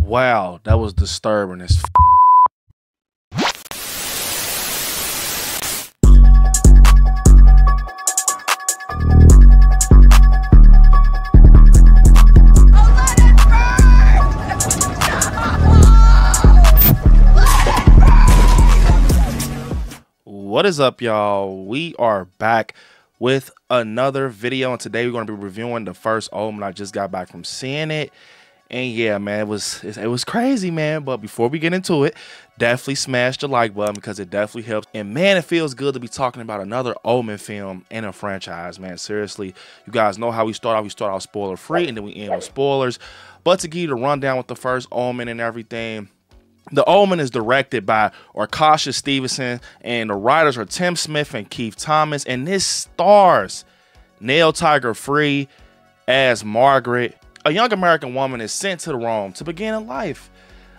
Wow, that was disturbing as f. What is up, y'all? We are back with another video, and today we're going to be reviewing the first Omen. I just got back from seeing it, and yeah, man, it was crazy, man. But before we get into it, definitely smash the like button because it definitely helps. And man, it feels good to be talking about another Omen film in a franchise, man. Seriously, you guys know how we start out. We start out spoiler free, and then we end with spoilers. But to give you the rundown with the first Omen and everything. The Omen is directed by Orkasha Stevenson, and the writers are Tim Smith and Keith Thomas, and this stars Nail Tiger Free as Margaret. A young American woman is sent to Rome to begin a life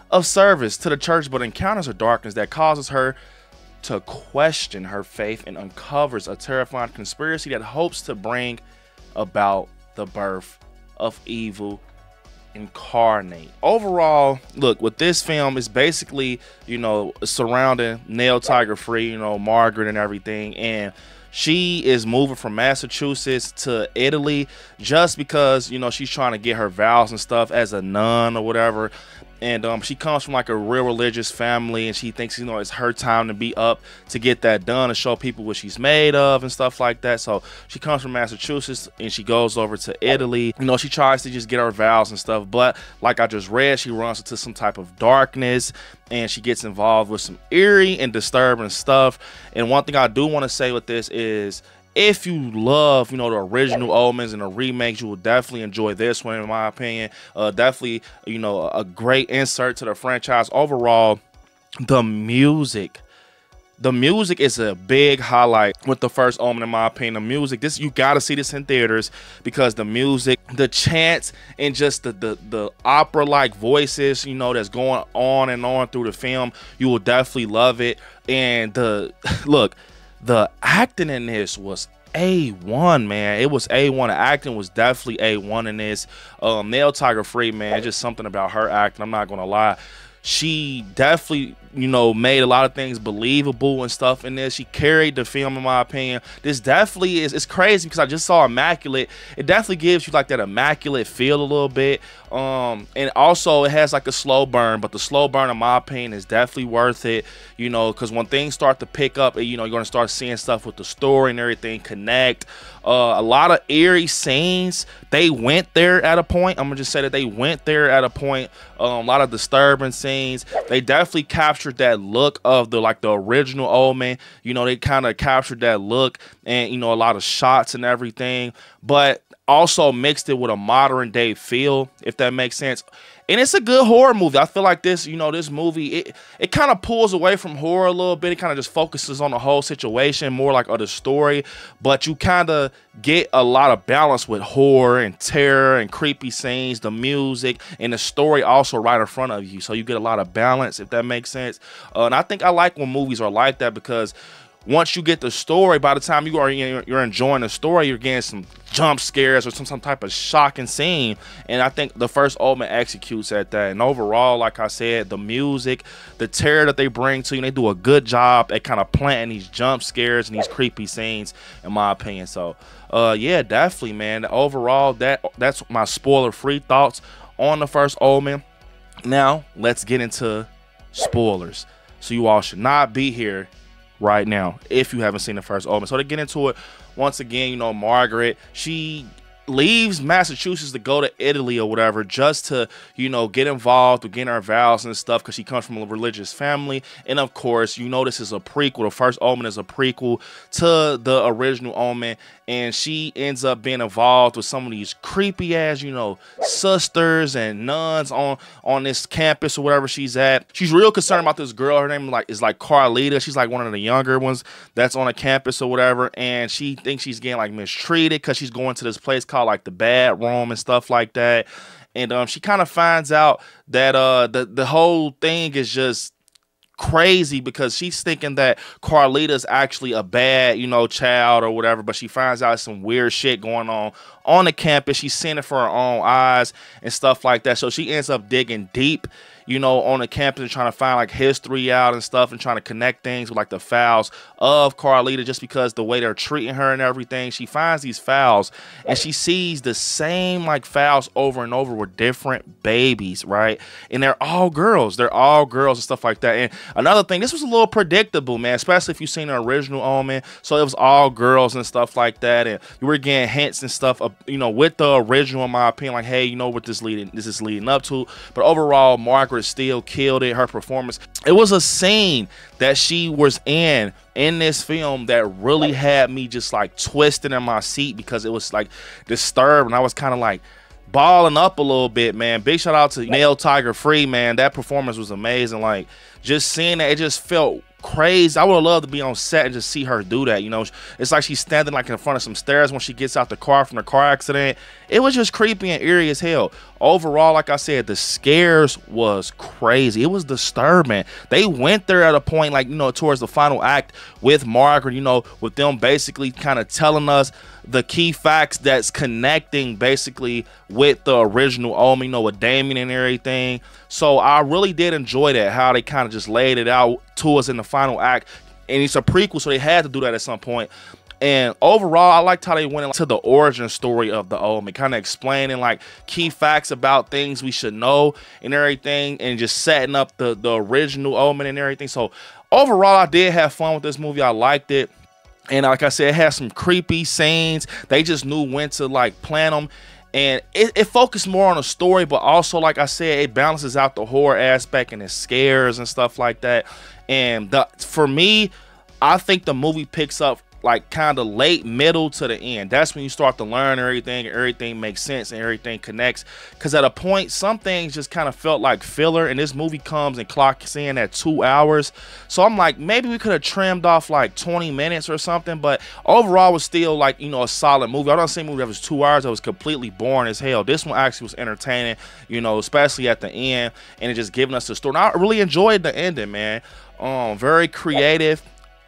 of service to the church, but encounters a darkness that causes her to question her faith and uncovers a terrifying conspiracy that hopes to bring about the birth of evil incarnate. Overall, look, with this film is basically, you know, surrounding Nail Tiger Free, you know, Margaret and everything, and she is moving from Massachusetts to Italy just because, you know, she's trying to get her vows and stuff as a nun or whatever. And she comes from like a real religious family, and she thinks, you know, it's her time to be up to get that done and show people what she's made of and stuff like that. So she comes from Massachusetts and she goes over to Italy. You know, she tries to just get her vows and stuff, but like I just read, she runs into some type of darkness and she gets involved with some eerie and disturbing stuff. And one thing I do want to say with this is, if you love, you know, the original Omens and the remakes, you will definitely enjoy this one, in my opinion. Definitely, you know, a great insert to the franchise. Overall, the music is a big highlight with the first Omen, in my opinion. The music, this, you got to see this in theaters because the music, the chants, and just the opera-like voices, you know, that's going on and on through the film, you will definitely love it. And look, the acting in this was A1, man. It was A1. The acting was definitely A1 in this. Nail Tiger Free, man, just something about her acting, I'm not gonna lie. She definitely, you know, made a lot of things believable and stuff in this. She carried the film, in my opinion. This definitely is, it's crazy because I just saw Immaculate. It definitely gives you like that Immaculate feel a little bit. And also it has like a slow burn, but the slow burn, in my opinion, is definitely worth it, you know, because when things start to pick up, you know, you're going to start seeing stuff with the story and everything connect. A lot of eerie scenes, they went there at a point. I'm gonna just say that they went there at a point. A lot of disturbing scenes. They definitely captured that look of the original Omen. You know, they kind of captured that look, and you know, a lot of shots and everything, but also mixed it with a modern day feel, if that makes sense. And it's a good horror movie. I feel like this, you know, this movie, it kind of pulls away from horror a little bit. It kind of just focuses on the whole situation, more like of the story. But you kind of get a lot of balance with horror and terror and creepy scenes, the music, and the story also right in front of you. So you get a lot of balance, if that makes sense. And I think I like when movies are like that because once you get the story, by the time you're enjoying the story, you're getting some jump scares or some type of shocking scene. And I think the first Omen executes at that. And overall, like I said, the music, the terror that they bring to you, they do a good job at kind of planting these jump scares and these creepy scenes, in my opinion. So yeah, definitely, man. Overall, that's my spoiler-free thoughts on the first Omen. Now let's get into spoilers. So you all should not be here right now if you haven't seen the first Omen. So to get into it, once again, you know, Margaret, she leaves Massachusetts to go to Italy or whatever, just to, you know, get involved with getting her vows and stuff, because she comes from a religious family. And of course, you know, this is a prequel. The first Omen is a prequel to the original Omen, and she ends up being involved with some of these creepy ass, you know, sisters and nuns on this campus or whatever she's at. She's real concerned about this girl. Her name is like Carlita. She's like one of the younger ones that's on a campus or whatever, and she thinks she's getting like mistreated because she's going to this place called like the Bad Room and stuff like that. And she kind of finds out that the whole thing is just crazy because she's thinking that Carlita's actually a bad, you know, child or whatever, but she finds out some weird shit going on the campus. She's seeing it for her own eyes and stuff like that. So she ends up digging deep, you know, on the campus and trying to find like history out and stuff and trying to connect things with like the files of Carlita, just because the way they're treating her and everything. She finds these files and she sees the same like files over and over with different babies, right? And they're all girls. They're all girls and stuff like that. And another thing, this was a little predictable, man, especially if you've seen the original Omen. So it was all girls and stuff like that. And you were getting hints and stuff, you know, with the original, in my opinion, like, hey, you know what this is leading up to. But overall, Margaret still killed it. Her performance, it was a scene that she was in this film that really had me just like twisting in my seat because it was like disturbed, and I was kind of like balling up a little bit, man. Big shout out to Nail Tiger Free, man. That performance was amazing. Like, just seeing that, it just felt crazy. I would have loved to be on set and just see her do that. You know, it's like she's standing like in front of some stairs when she gets out the car from the car accident. It was just creepy and eerie as hell. Overall, like I said, the scares was crazy. It was disturbing. They went there at a point, like, you know, towards the final act with Margaret, you know, with them basically kind of telling us the key facts that's connecting basically with the original Omen, you know, with Damien and everything. So I really did enjoy that, how they kind of just laid it out to us in the final act. And it's a prequel, so they had to do that at some point. And overall, I liked how they went into the origin story of the Omen, kind of explaining like key facts about things we should know and everything, and just setting up the original Omen and everything. So overall, I did have fun with this movie. I liked it. And like I said, it had some creepy scenes. They just knew when to like plan them. And it focused more on the story, but also, like I said, it balances out the horror aspect and the scares and stuff like that. And for me, I think the movie picks up like kind of late middle to the end. That's when you start to learn everything, and everything makes sense and everything connects. Because at a point, some things just kind of felt like filler, and this movie comes and clocks in at 2 hours. So I'm like, maybe we could have trimmed off like 20 minutes or something, but overall it was still like, you know, a solid movie. I don't see a movie that was 2 hours that was completely boring as hell. This one actually was entertaining, you know, especially at the end, and it just giving us the story. And I really enjoyed the ending, man. Very creative.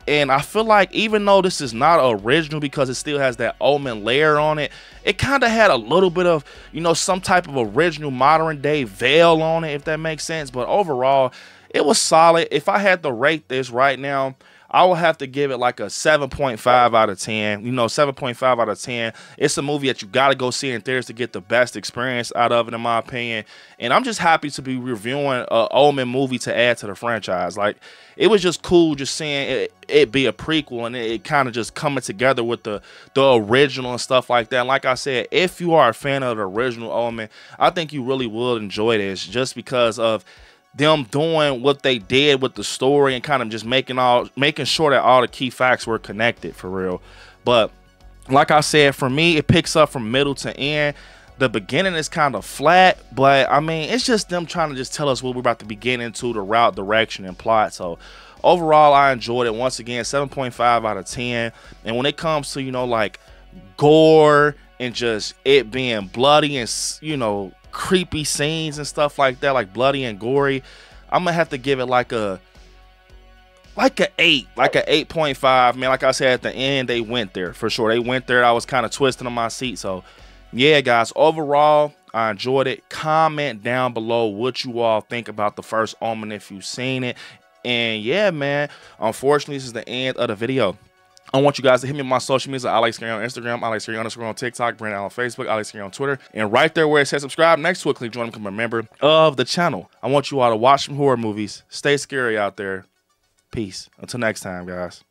And I feel like even though this is not original because it still has that Omen layer on it, it kind of had a little bit of, you know, some type of original modern day veil on it, if that makes sense. But overall, it was solid. If I had to rate this right now, I will have to give it like a 7.5 out of 10. You know, 7.5 out of 10. It's a movie that you got to go see in theaters to get the best experience out of it, in my opinion. And I'm just happy to be reviewing an Omen movie to add to the franchise. Like, it was just cool just seeing it be a prequel, and it kind of just coming together with the original and stuff like that. And like I said, if you are a fan of the original Omen, I think you really will enjoy this, just because of them doing what they did with the story and kind of just making sure that all the key facts were connected for real. But like I said, for me, it picks up from middle to end. The beginning is kind of flat, but I mean, it's just them trying to just tell us what we're about to be getting into, the route, direction, and plot. So overall, I enjoyed it. Once again, 7.5 out of 10. And when it comes to, you know, like gore and just it being bloody and, you know, creepy scenes and stuff like that, like bloody and gory, I'm gonna have to give it like a 8, like a 8.5, man. Like I said, at the end, they went there for sure. They went there. I was kind of twisting on my seat. So yeah, guys, overall, I enjoyed it. Comment down below what you all think about the first Omen if you've seen it. And yeah, man, unfortunately, this is the end of the video. I want you guys to hit me on my social media. ILIKESCARY on Instagram, ILIKESCARY on TikTok, Brandon on Facebook, ILIKESCARY on Twitter. And right there where it says subscribe, next to it, click join to become a member of the channel. I want you all to watch some horror movies. Stay scary out there. Peace. Until next time, guys.